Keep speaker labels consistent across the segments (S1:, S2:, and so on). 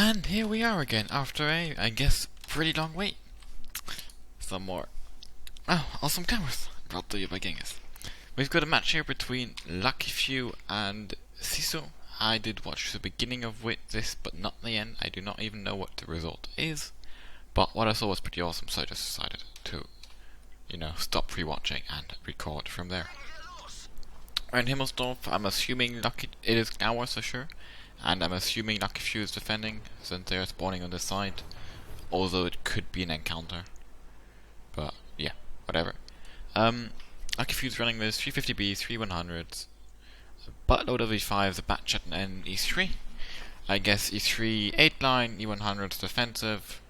S1: And here we are again after a, I guess, pretty long wait. Some more. Oh, awesome cameras brought to you by Genghis. We've got a match here between Lucky Few and SISU. I did watch the beginning of this, but not the end. I do not even know what the result is. But what I saw was pretty awesome, so I just decided to, stop rewatching and record from there. We're in Himmelsdorf. I'm assuming it is ours for sure. And I'm assuming Lucky Few is defending, since they're spawning on this side. Although it could be an encounter. But, yeah, whatever. Lucky Few's running with 350B, 3 100s, a buttload of E5s, a batchat and E3. I guess E3 8 line, E100s defensive.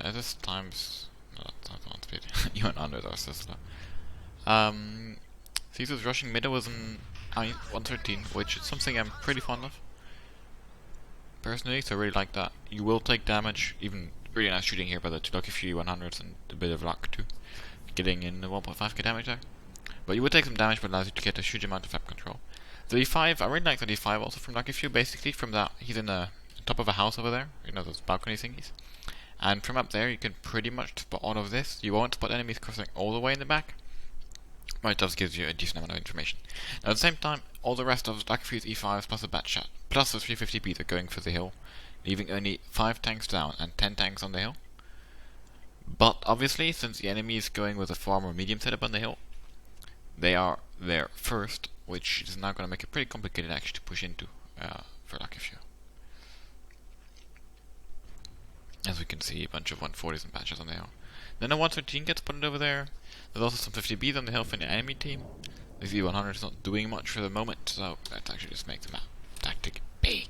S1: This time's... no, that's not speed. E100s are so slow. SISU's rushing middle was an 113, which is something I'm pretty fond of. Personally, so I really like that. You will take damage, even really nice shooting here by the two Lucky Few 100s and a bit of luck too. Getting in the 1.5k damage there. But you would take some damage, but allows you to get a huge amount of FAP control. The E5, I really like the E5 also from Lucky Few, basically from that, he's in the top of a house over there, those balcony thingies. And from up there you can pretty much spot all of this. You won't spot enemies crossing all the way in the back, but it does give you a decent amount of information. Now at the same time, all the rest of Lucky Few's E5s plus the Batchat, plus the 350B are going for the hill, leaving only 5 tanks down and 10 tanks on the hill. But obviously, since the enemy is going with a far more medium setup on the hill, they are there first, which is now going to make it pretty complicated actually to push into for Lucky Few. As we can see, a bunch of 140s and Batchats on the hill. Then a 113 gets put over there. There's also some 50Bs on the hill for the enemy team. The Z100 is not doing much for the moment, so that actually just makes the map tactic big.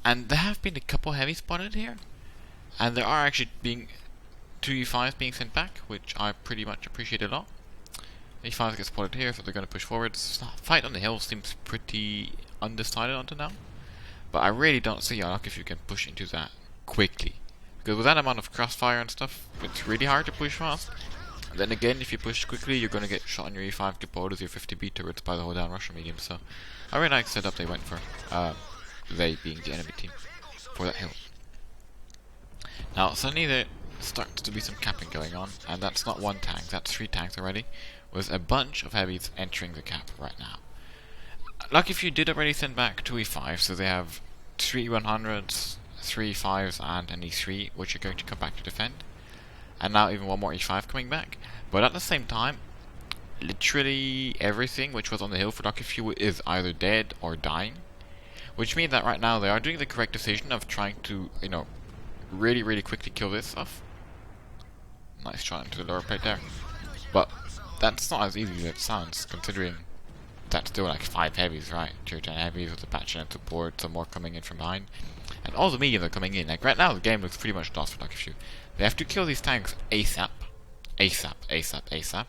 S1: And there have been a couple heavy spotted here, and there are actually being 2 E5s being sent back, which I pretty much appreciate a lot. The E5s get spotted here, so they're going to push forwards. The fight on the hill seems pretty undecided until now, but I really don't see how Lucky Few can push into that quickly. Because with that amount of crossfire and stuff, it's really hard to push fast. And then again, if you push quickly, you're going to get shot on your E5 Capotas, your 50B turrets by the whole down Russian medium. So, I really like the setup they went for. They being the enemy team for that hill. Now, suddenly there starts to be some capping going on, and that's not one tank, that's 3 tanks already, with a bunch of heavies entering the cap right now. Lucky Few did already send back 2 E5, so they have 3 100s, 3 5s and an E3, which are going to come back to defend. And now even one more E5 coming back. But at the same time, literally everything which was on the hill for Lucky Few is either dead or dying. Which means that right now they are doing the correct decision of trying to, really, really quickly kill this stuff. Nice shot into the lower plate there. But that's not as easy as it sounds, considering that's still like 5 heavies, right? Tier 10 heavies with the patch and support, some more coming in from behind. And all the mediums are coming in. Like right now the game looks pretty much lost for Lucky Few. They have to kill these tanks ASAP. ASAP, ASAP, ASAP.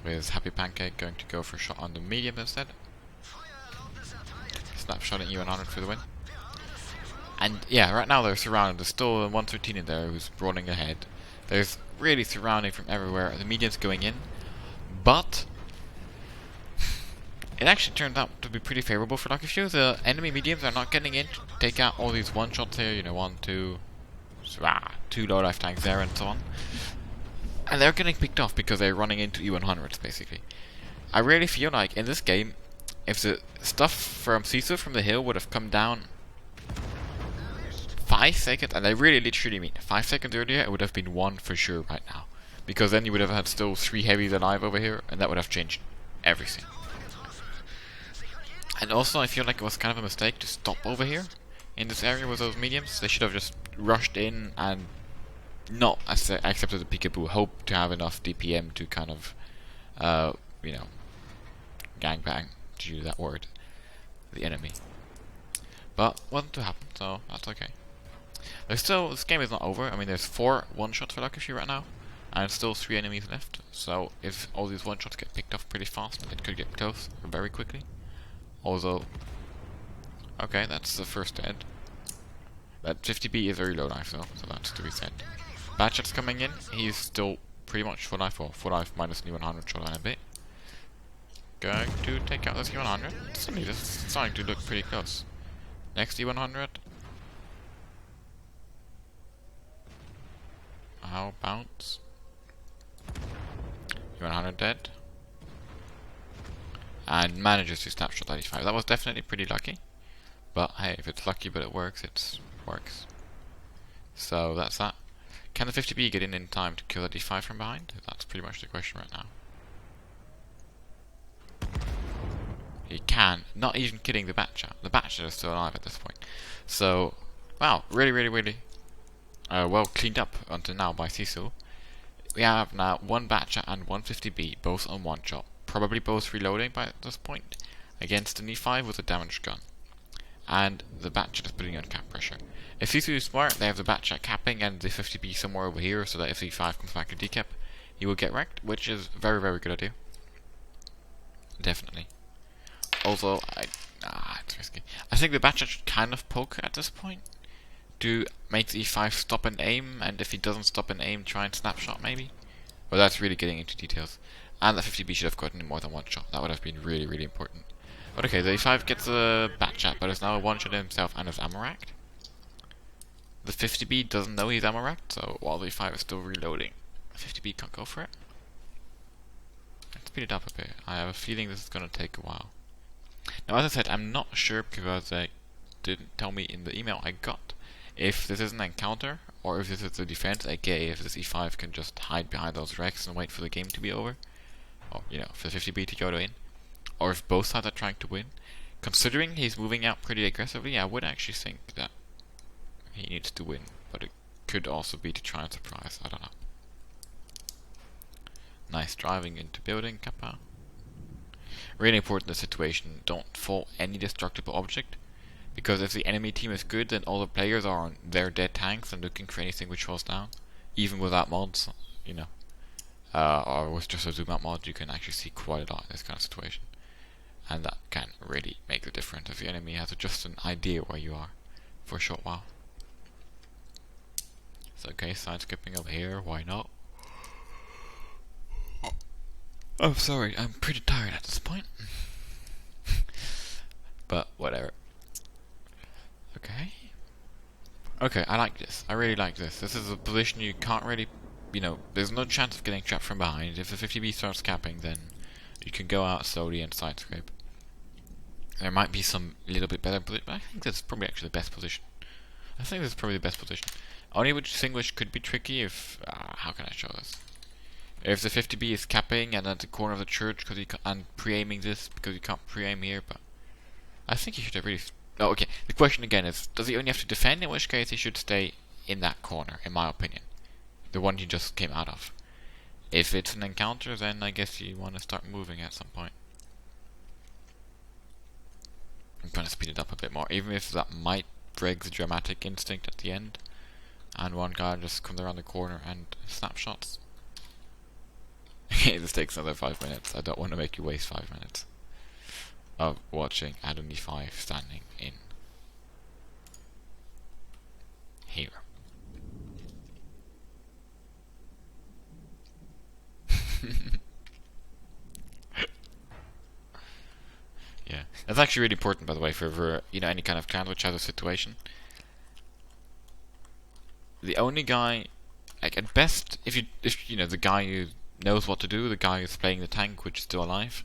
S1: With Happy Pancake going to go for a shot on the medium instead. Snapshot at E100 for the win. And yeah, right now they're surrounded. There's still a 113 in there who's brawling ahead. There's really surrounding from everywhere. The medium's going in. But it actually turned out to be pretty favorable for Lucky Few. The enemy mediums are not getting in to take out all these one-shots here, 1, 2, 2 low-life tanks there and so on. And they're getting picked off because they're running into E100s, basically. I really feel like, in this game, if the stuff from SISU from the hill would have come down 5 seconds, and I really literally mean 5 seconds earlier, it would have been 1 for sure right now. Because then you would have had still 3 heavies alive over here, and that would have changed everything. And also, I feel like it was kind of a mistake to stop over here in this area with those mediums. They should have just rushed in and not accepted the peekaboo. Hope to have enough DPM to kind of, gangbang, to use that word, the enemy. But wasn't to happen, so that's okay. There's still, this game is not over. I mean, there's 4 one-shots for Lucky Few right now, and still 3 enemies left. So if all these one-shots get picked off pretty fast, it could get close very quickly. Although, okay, that's the first dead. That 50B is very low life though, so that's to be said. Batchat's coming in, he's still pretty much full life, or full life minus the 100 shot and a bit. going to take out this E100. Suddenly this is starting to look pretty close. Next E100. How bounce? E100 dead. And manages to snapshot 85. That was definitely pretty lucky. But hey, if it's lucky but it works, it works. So that's that. Can the 50B get in time to kill that D5 from behind? That's pretty much the question right now. He can, not even kidding the Batchat. The Batchat is still alive at this point. So, wow, really well cleaned up until now by SISU. We have now one Batchat and one 50B, both on one shot. Probably both reloading by this point, against an E5 with a damaged gun. And the Batchat is putting on cap pressure. If SISU is smart, they have the Batchat capping and the 50B somewhere over here, so that if E5 comes back to decap, he will get wrecked, which is very good idea. Definitely. Also, it's risky. I think the Batchat should kind of poke at this point to make the E5 stop and aim, and if he doesn't stop and aim, try and snapshot maybe. Well, that's really getting into details. And the 50B should have gotten more than one shot. That would have been really important. But okay, the E5 gets a Batchat, but is now a one shot himself and is ammo racked. The 50B doesn't know he's ammo racked, so while the E5 is still reloading, the 50B can't go for it. Let's speed it up a bit. I have a feeling this is gonna take a while. Now, as I said, I'm not sure because they didn't tell me in the email I got if this is an encounter or if this is a defense, aka if this E5 can just hide behind those wrecks and wait for the game to be over, or for the 50B to go in, or if both sides are trying to win. Considering he's moving out pretty aggressively, I would actually think that he needs to win, but it could also be to try and surprise. I don't know. Nice driving into building, Kappa. Really important in this situation, don't fall any destructible object, because if the enemy team is good, then all the players are on their dead tanks and looking for anything which falls down, even without mods, or with just a zoom out mod, you can actually see quite a lot in this kind of situation, and that can really make the difference if the enemy has just an idea where you are for a short while. So okay, side skipping over here, why not? Oh, sorry, I'm pretty tired at this point. But, whatever. Okay, I like this. I really like this. This is a position you can't really, there's no chance of getting trapped from behind. If the 50B starts capping, then you can go out slowly and side scrape. There might be some little bit better position, but I think that's probably actually the best position. Only thing which could be tricky how can I show this? If the 50B is capping and at the corner of the church and pre-aiming this because you can't pre-aim here, but I think he should have really... Oh, okay. The question again is, does he only have to defend? In which case he should stay in that corner, in my opinion. The one he just came out of. If it's an encounter, then I guess you want to start moving at some point. I'm going to speed it up a bit more, even if that might break the dramatic instinct at the end. And one guy just comes around the corner and snapshots. This takes another 5 minutes. I don't want to make you waste 5 minutes of watching Adam E5 standing in here. Yeah, that's actually really important, by the way, for any kind of clan which has a situation. The only guy, like at best, if the guy who knows what to do, the guy who's playing the tank which is still alive,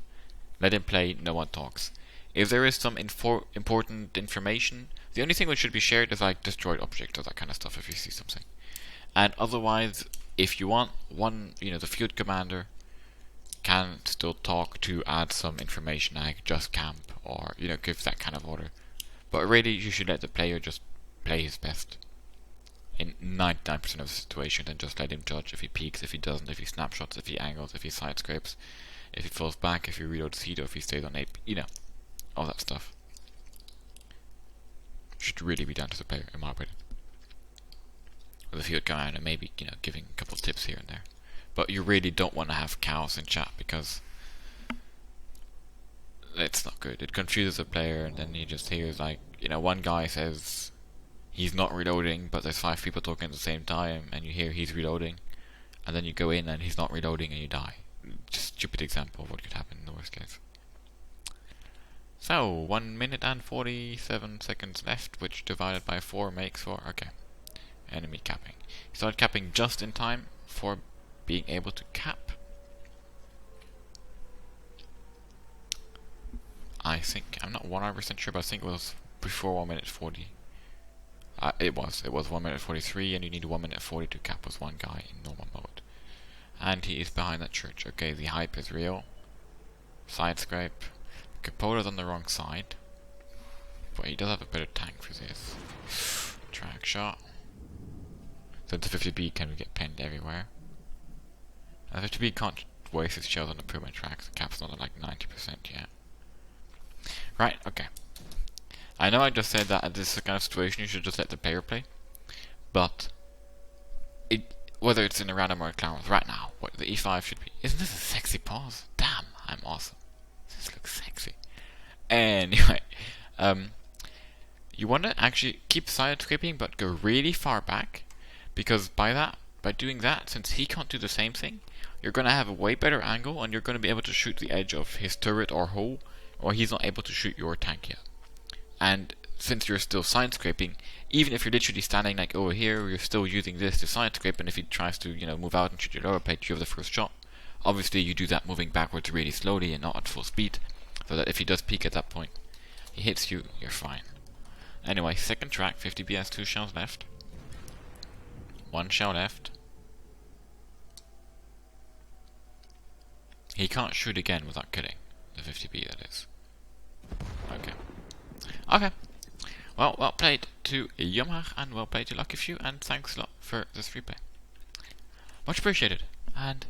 S1: let him play, no one talks. If there is some important information, the only thing which should be shared is like destroyed objects or that kind of stuff if you see something. And otherwise, if you want the field commander can still talk to add some information like just camp or give that kind of order. But really, you should let the player just play his best in 99% of the situation, and just let him judge if he peeks, if he doesn't, if he snapshots, if he angles, if he side scrapes, if he falls back, if he reloads seed, or if he stays on 8, all that stuff. Should really be down to the player, in my opinion. With the field commander, maybe, giving a couple tips here and there. But you really don't want to have chaos in chat, because it's not good. It confuses the player, and then he just hears, like, one guy says he's not reloading, but there's 5 people talking at the same time, and you hear he's reloading, and then you go in and he's not reloading and you die. Just stupid example of what could happen in the worst case. So, 1 minute and 47 seconds left, which divided by 4 makes for, okay, enemy capping. He started capping just in time for being able to cap. I think, I'm not 100% sure, but I think it was before 1 minute 40. It was 1 minute 43, and you need 1 minute 40 to cap with one guy in normal mode. And he is behind that church. Okay, the hype is real. Side scrape. Capota's on the wrong side, but he does have a better tank for this. Track shot. So the 50B can get pinned everywhere. And the 50B can't waste his shells on the Puma tracks. The cap's not at like 90% yet. Right, okay. I know I just said that at this kind of situation you should just let the player play, but whether it's in a random or a clown, right now, what the E5 should be. Isn't this a sexy pause? Damn, I'm awesome. This looks sexy. Anyway, you want to actually keep side scraping, but go really far back, because by doing that, since he can't do the same thing, you're going to have a way better angle, and you're going to be able to shoot the edge of his turret or hull, or he's not able to shoot your tank yet. And since you're still side scraping, even if you're literally standing like over here, you're still using this to side scrape, and if he tries to, move out and shoot your lower plate, you have the first shot. Obviously, you do that moving backwards really slowly and not at full speed, so that if he does peek at that point, he hits you, you're fine. Anyway, second track, 50B has 2 shells left. 1 shell left. He can't shoot again without killing the 50B, that is. Okay. Okay. Well played to Yomar, and well played to Lucky Few, and thanks a lot for this replay. Much appreciated, and